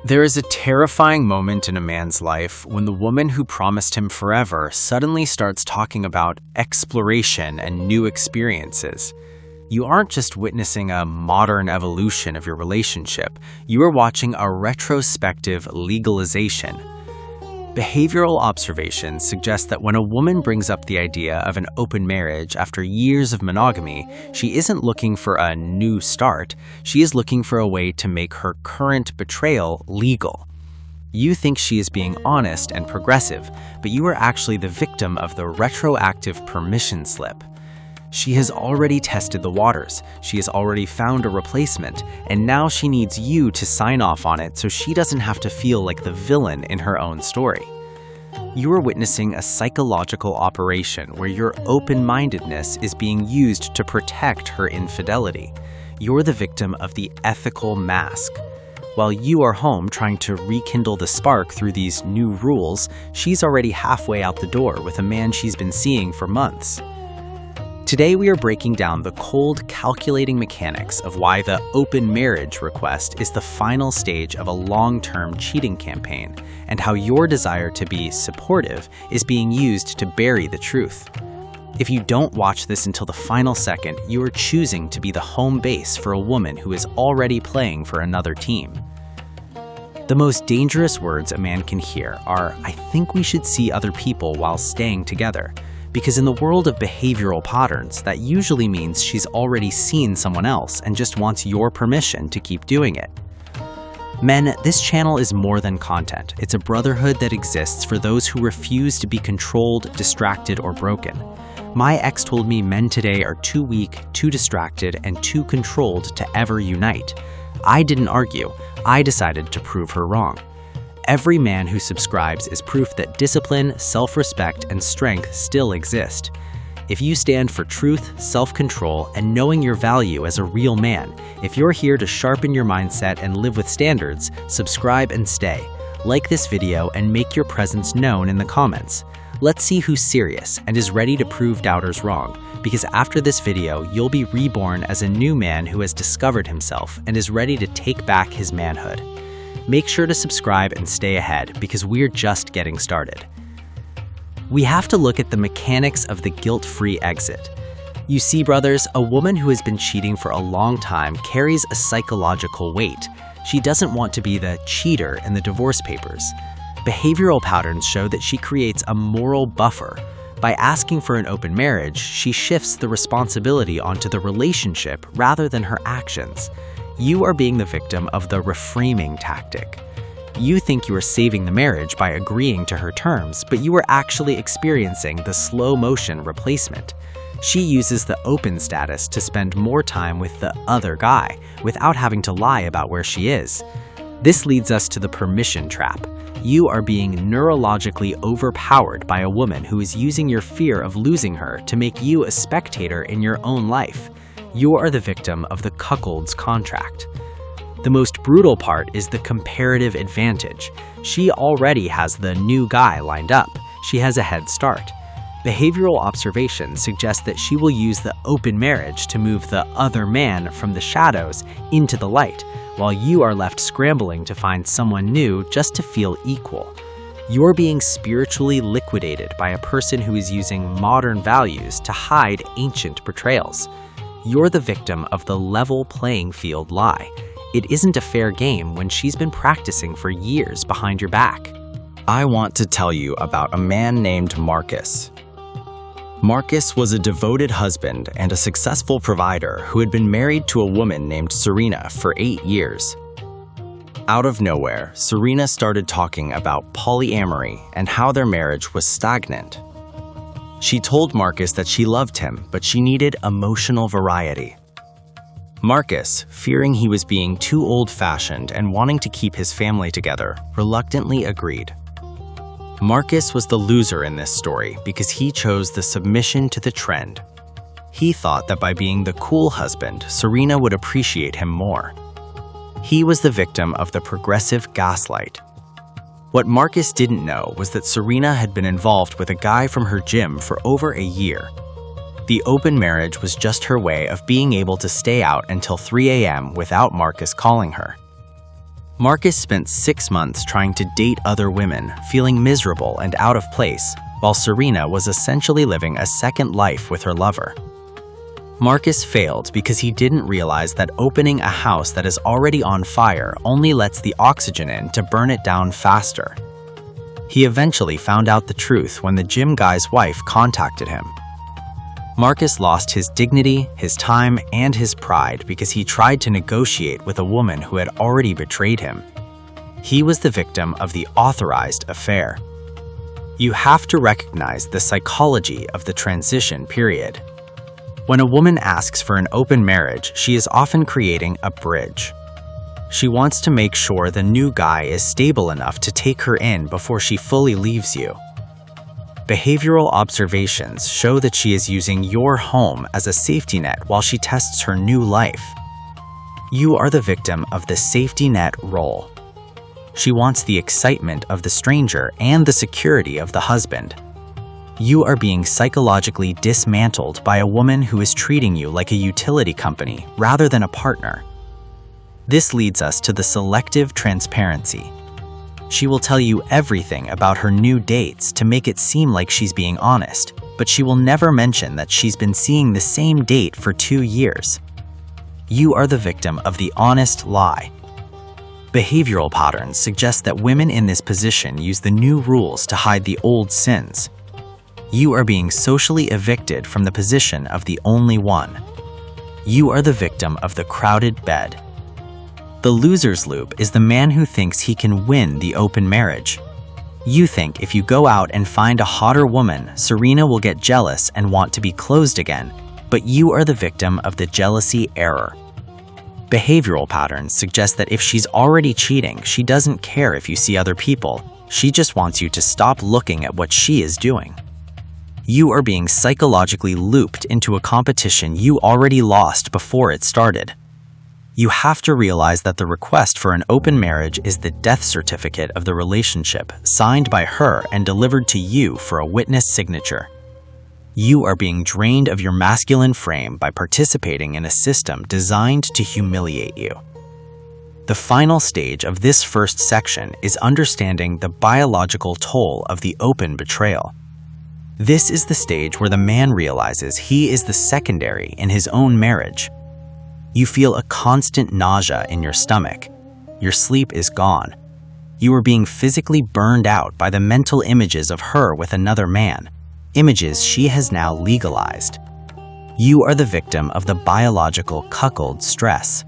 There is a terrifying moment in a man's life when the woman who promised him forever suddenly starts talking about exploration and new experiences. You aren't just witnessing a modern evolution of your relationship, you are watching a retrospective legalization. Behavioral observations suggest that when a woman brings up the idea of an open marriage after years of monogamy, she isn't looking for a new start, she is looking for a way to make her current betrayal legal. You think she is being honest and progressive, but you are actually the victim of the retroactive permission slip. She has already tested the waters, she has already found a replacement, and now she needs you to sign off on it so she doesn't have to feel like the villain in her own story. You are witnessing a psychological operation where your open-mindedness is being used to protect her infidelity. You're the victim of the ethical mask. While you are home trying to rekindle the spark through these new rules, she's already halfway out the door with a man she's been seeing for months. Today we are breaking down the cold, calculating mechanics of why the open marriage request is the final stage of a long-term cheating campaign, and how your desire to be supportive is being used to bury the truth. If you don't watch this until the final second, you are choosing to be the home base for a woman who is already playing for another team. The most dangerous words a man can hear are, "I think we should see other people while staying together." Because in the world of behavioral patterns, that usually means she's already seen someone else and just wants your permission to keep doing it. Men, this channel is more than content. It's a brotherhood that exists for those who refuse to be controlled, distracted, or broken. My ex told me men today are too weak, too distracted, and too controlled to ever unite. I didn't argue. I decided to prove her wrong. Every man who subscribes is proof that discipline, self-respect, and strength still exist. If you stand for truth, self-control, and knowing your value as a real man, if you're here to sharpen your mindset and live with standards, subscribe and stay. Like this video and make your presence known in the comments. Let's see who's serious and is ready to prove doubters wrong, because after this video, you'll be reborn as a new man who has discovered himself and is ready to take back his manhood. Make sure to subscribe and stay ahead, because we're just getting started. We have to look at the mechanics of the guilt-free exit. You see, brothers, a woman who has been cheating for a long time carries a psychological weight. She doesn't want to be the cheater in the divorce papers. Behavioral patterns show that she creates a moral buffer. By asking for an open marriage, she shifts the responsibility onto the relationship rather than her actions. You are being the victim of the reframing tactic. You think you are saving the marriage by agreeing to her terms, but you are actually experiencing the slow-motion replacement. She uses the open status to spend more time with the other guy, without having to lie about where she is. This leads us to the permission trap. You are being neurologically overpowered by a woman who is using your fear of losing her to make you a spectator in your own life. You are the victim of the cuckold's contract. The most brutal part is the comparative advantage. She already has the new guy lined up. She has a head start. Behavioral observations suggest that she will use the open marriage to move the other man from the shadows into the light, while you are left scrambling to find someone new just to feel equal. You're being spiritually liquidated by a person who is using modern values to hide ancient betrayals. You're the victim of the level playing field lie. It isn't a fair game when she's been practicing for years behind your back. I want to tell you about a man named Marcus. Marcus was a devoted husband and a successful provider who had been married to a woman named Serena for 8 years. Out of nowhere, Serena started talking about polyamory and how their marriage was stagnant. She told Marcus that she loved him, but she needed emotional variety. Marcus, fearing he was being too old-fashioned and wanting to keep his family together, reluctantly agreed. Marcus was the loser in this story because he chose the submission to the trend. He thought that by being the cool husband, Serena would appreciate him more. He was the victim of the progressive gaslight. What Marcus didn't know was that Serena had been involved with a guy from her gym for over a year. The open marriage was just her way of being able to stay out until 3 a.m. without Marcus calling her. Marcus spent 6 months trying to date other women, feeling miserable and out of place, while Serena was essentially living a second life with her lover. Marcus failed because he didn't realize that opening a house that is already on fire only lets the oxygen in to burn it down faster. He eventually found out the truth when the gym guy's wife contacted him. Marcus lost his dignity, his time, and his pride because he tried to negotiate with a woman who had already betrayed him. He was the victim of the authorized affair. You have to recognize the psychology of the transition period. When a woman asks for an open marriage, she is often creating a bridge. She wants to make sure the new guy is stable enough to take her in before she fully leaves you. Behavioral observations show that she is using your home as a safety net while she tests her new life. You are the victim of the safety net role. She wants the excitement of the stranger and the security of the husband. You are being psychologically dismantled by a woman who is treating you like a utility company rather than a partner. This leads us to the selective transparency. She will tell you everything about her new dates to make it seem like she's being honest, but she will never mention that she's been seeing the same date for 2 years. You are the victim of the honest lie. Behavioral patterns suggest that women in this position use the new rules to hide the old sins. You are being socially evicted from the position of the only one. You are the victim of the crowded bed. The loser's loop is the man who thinks he can win the open marriage. You think if you go out and find a hotter woman, Serena will get jealous and want to be closed again, but you are the victim of the jealousy error. Behavioral patterns suggest that if she's already cheating, she doesn't care if you see other people. She just wants you to stop looking at what she is doing. You are being psychologically looped into a competition you already lost before it started. You have to realize that the request for an open marriage is the death certificate of the relationship, signed by her and delivered to you for a witness signature. You are being drained of your masculine frame by participating in a system designed to humiliate you. The final stage of this first section is understanding the biological toll of the open betrayal. This is the stage where the man realizes he is the secondary in his own marriage. You feel a constant nausea in your stomach. Your sleep is gone. You are being physically burned out by the mental images of her with another man, images she has now legalized. You are the victim of the biological cuckold stress.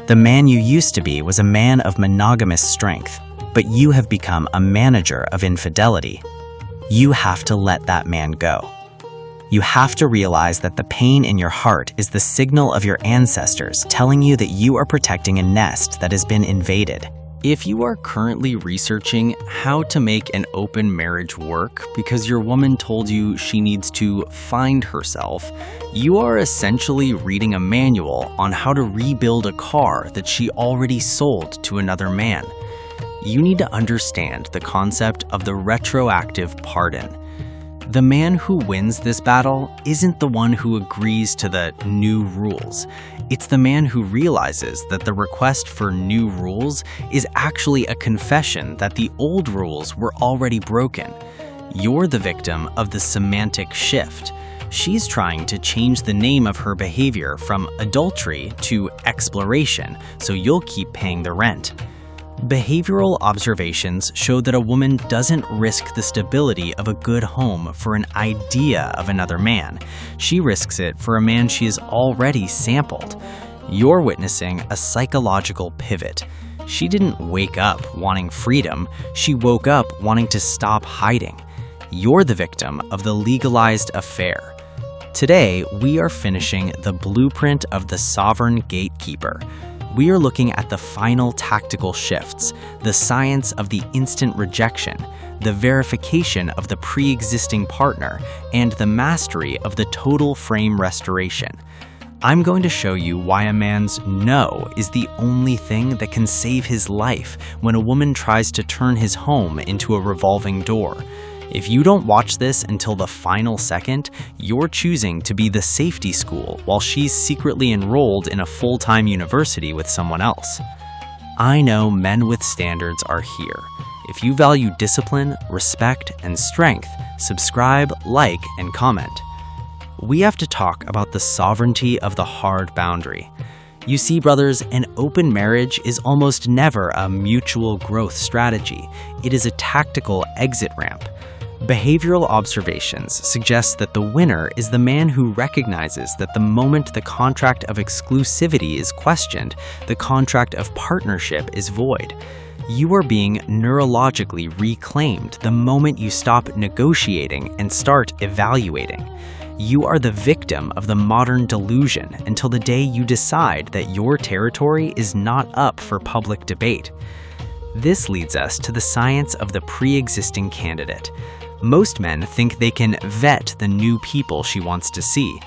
The man you used to be was a man of monogamous strength, but you have become a manager of infidelity. You have to let that man go. You have to realize that the pain in your heart is the signal of your ancestors telling you that you are protecting a nest that has been invaded. If you are currently researching how to make an open marriage work because your woman told you she needs to find herself, you are essentially reading a manual on how to rebuild a car that she already sold to another man. You need to understand the concept of the retroactive pardon. The man who wins this battle isn't the one who agrees to the new rules. It's the man who realizes that the request for new rules is actually a confession that the old rules were already broken. You're the victim of the semantic shift. She's trying to change the name of her behavior from adultery to exploration, so you'll keep paying the rent. Behavioral observations show that a woman doesn't risk the stability of a good home for an idea of another man. She risks it for a man she has already sampled. You're witnessing a psychological pivot. She didn't wake up wanting freedom. She woke up wanting to stop hiding. You're the victim of the legalized affair. Today, we are finishing the blueprint of the sovereign gatekeeper. We are looking at the final tactical shifts, the science of the instant rejection, the verification of the pre-existing partner, and the mastery of the total frame restoration. I'm going to show you why a man's no is the only thing that can save his life when a woman tries to turn his home into a revolving door. If you don't watch this until the final second, you're choosing to be the safety school while she's secretly enrolled in a full-time university with someone else. I know men with standards are here. If you value discipline, respect, and strength, subscribe, like, and comment. We have to talk about the sovereignty of the hard boundary. You see, brothers, an open marriage is almost never a mutual growth strategy. It is a tactical exit ramp. Behavioral observations suggest that the winner is the man who recognizes that the moment the contract of exclusivity is questioned, the contract of partnership is void. You are being neurologically reclaimed the moment you stop negotiating and start evaluating. You are the victim of the modern delusion until the day you decide that your territory is not up for public debate. This leads us to the science of the pre-existing candidate. Most men think they can vet the new people she wants to see.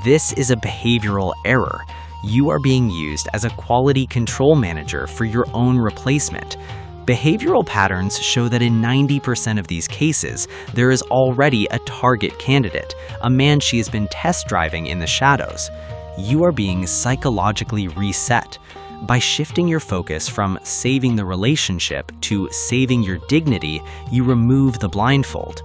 This is a behavioral error. You are being used as a quality control manager for your own replacement. Behavioral patterns show that in 90% of these cases, there is already a target candidate, a man she has been test driving in the shadows. You are being psychologically reset. By shifting your focus from saving the relationship to saving your dignity, you remove the blindfold.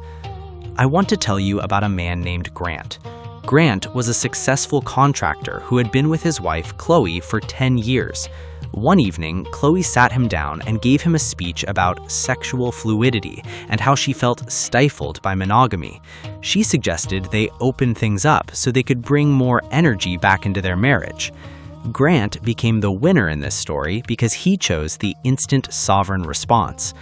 I want to tell you about a man named Grant. Grant was a successful contractor who had been with his wife, Chloe, for 10 years. One evening, Chloe sat him down and gave him a speech about sexual fluidity and how she felt stifled by monogamy. She suggested they open things up so they could bring more energy back into their marriage. Grant became the winner in this story because he chose the instant sovereign response.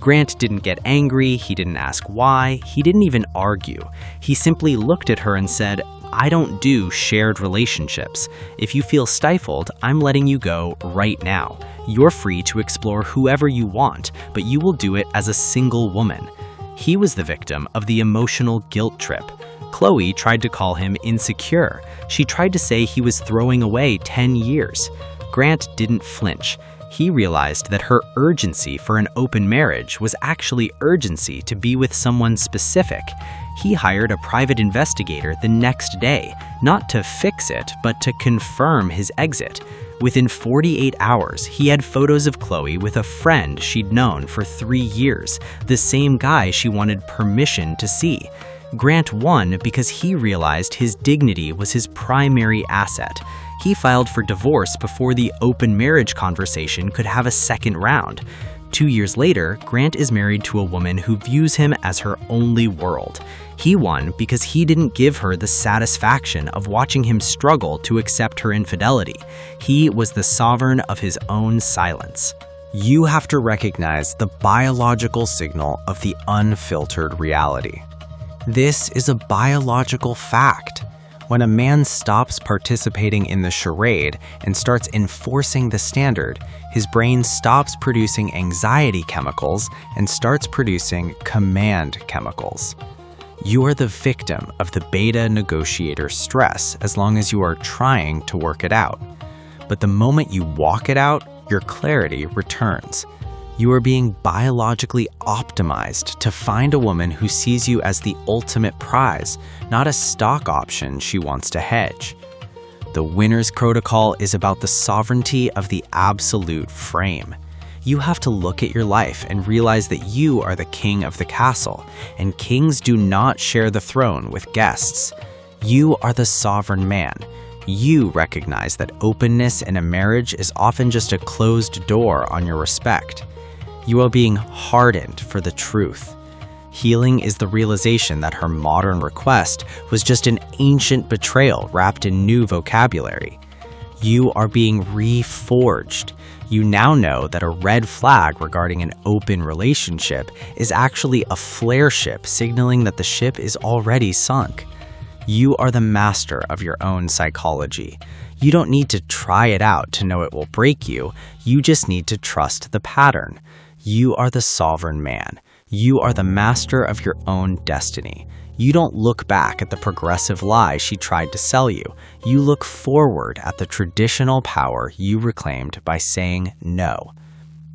Grant didn't get angry, he didn't ask why, he didn't even argue. He simply looked at her and said, "I don't do shared relationships. If you feel stifled, I'm letting you go right now. You're free to explore whoever you want, but you will do it as a single woman." He was the victim of the emotional guilt trip. Chloe tried to call him insecure. She tried to say he was throwing away 10 years. Grant didn't flinch. He realized that her urgency for an open marriage was actually urgency to be with someone specific. He hired a private investigator the next day, not to fix it, but to confirm his exit. Within 48 hours, he had photos of Chloe with a friend she'd known for 3 years, the same guy she wanted permission to see. Grant won because he realized his dignity was his primary asset. He filed for divorce before the open marriage conversation could have a second round. 2 years later, Grant is married to a woman who views him as her only world. He won because he didn't give her the satisfaction of watching him struggle to accept her infidelity. He was the sovereign of his own silence. You have to recognize the biological signal of the unfiltered reality. This is a biological fact. When a man stops participating in the charade and starts enforcing the standard, his brain stops producing anxiety chemicals and starts producing command chemicals. You are the victim of the beta negotiator stress as long as you are trying to work it out. But the moment you walk it out, your clarity returns. You are being biologically optimized to find a woman who sees you as the ultimate prize, not a stock option she wants to hedge. The winner's protocol is about the sovereignty of the absolute frame. You have to look at your life and realize that you are the king of the castle, and kings do not share the throne with guests. You are the sovereign man. You recognize that openness in a marriage is often just a closed door on your respect. You are being hardened for the truth. Healing is the realization that her modern request was just an ancient betrayal wrapped in new vocabulary. You are being reforged. You now know that a red flag regarding an open relationship is actually a flare ship signaling that the ship is already sunk. You are the master of your own psychology. You don't need to try it out to know it will break you. You just need to trust the pattern. You are the sovereign man. You are the master of your own destiny. You don't look back at the progressive lie she tried to sell you. You look forward at the traditional power you reclaimed by saying no.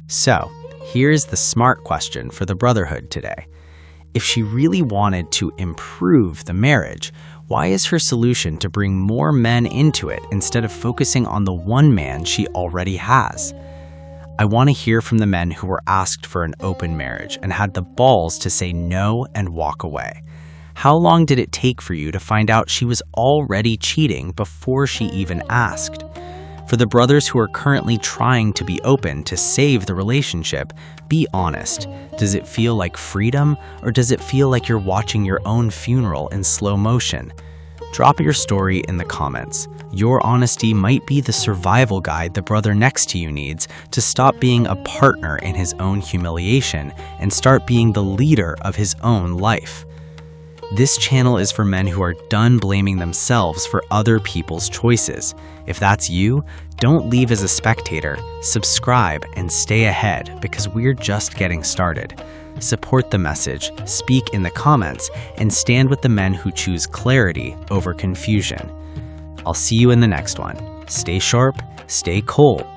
So, here's the smart question for the brotherhood today. If she really wanted to improve the marriage, why is her solution to bring more men into it instead of focusing on the one man she already has? I want to hear from the men who were asked for an open marriage and had the balls to say no and walk away. How long did it take for you to find out she was already cheating before she even asked? For the brothers who are currently trying to be open to save the relationship, be honest. Does it feel like freedom, or does it feel like you're watching your own funeral in slow motion? Drop your story in the comments. Your honesty might be the survival guide the brother next to you needs to stop being a partner in his own humiliation and start being the leader of his own life. This channel is for men who are done blaming themselves for other people's choices. If that's you, don't leave as a spectator, subscribe, and stay ahead because we're just getting started. Support the message, speak in the comments, and stand with the men who choose clarity over confusion. I'll see you in the next one. Stay sharp, stay cool,